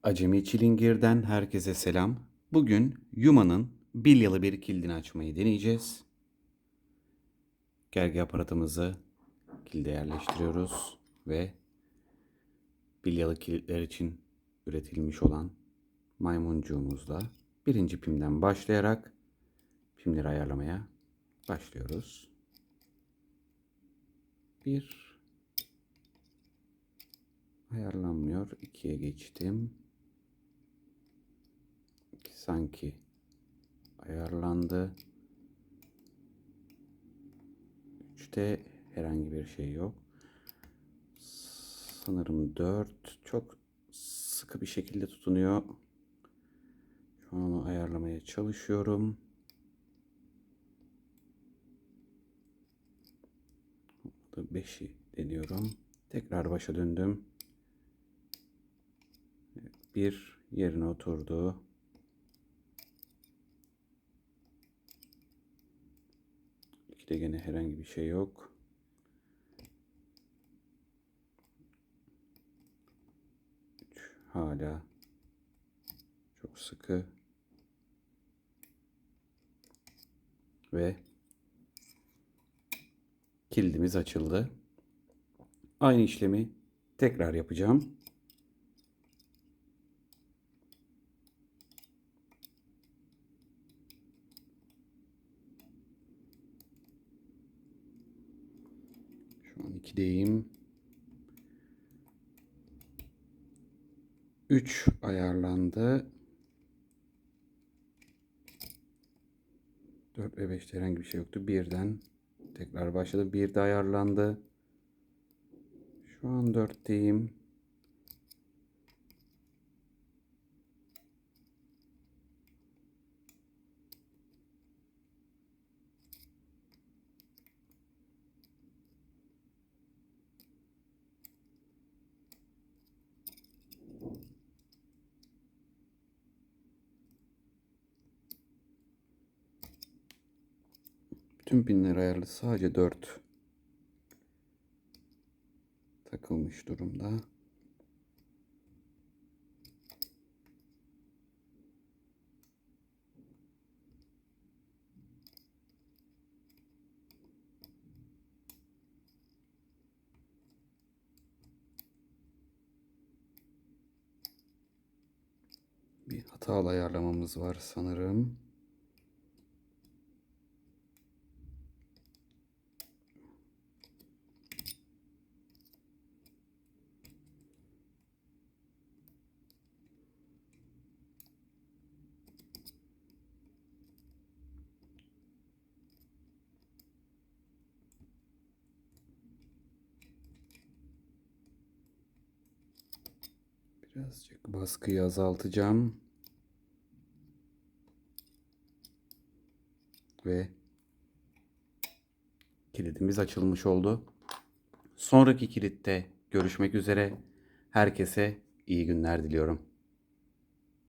Acemi Çilingir'den herkese selam. Bugün Yuma'nın bilyalı bir kilidini açmayı deneyeceğiz. Gergi aparatımızı kilide yerleştiriyoruz ve bilyalı kilitler için üretilmiş olan maymuncuğumuzla birinci pimden başlayarak pimleri ayarlamaya başlıyoruz. Bir ayarlanmıyor. 2'ye geçtim. Sanki ayarlandı. 3'te herhangi bir şey yok. Sanırım 4 çok sıkı bir şekilde tutunuyor. Şu an onu ayarlamaya çalışıyorum. 5'i deniyorum. Tekrar başa döndüm. Bir yerine oturdu. İkide gene herhangi bir şey yok. Hala çok sıkı ve kilidimiz açıldı. Aynı işlemi tekrar yapacağım. Şu an 2'deyim. 3 ayarlandı. 4 ve 5'te herhangi bir şey yoktu. Birden tekrar başladı. Bir de ayarlandı. Şu an 4'teyim. Tüm pinler ayarlı. Sadece 4 takılmış durumda. Bir hatalı ayarlamamız var sanırım. Birazcık baskıyı azaltacağım. Ve kilidimiz açılmış oldu. Sonraki kilitte görüşmek üzere. Herkese iyi günler diliyorum.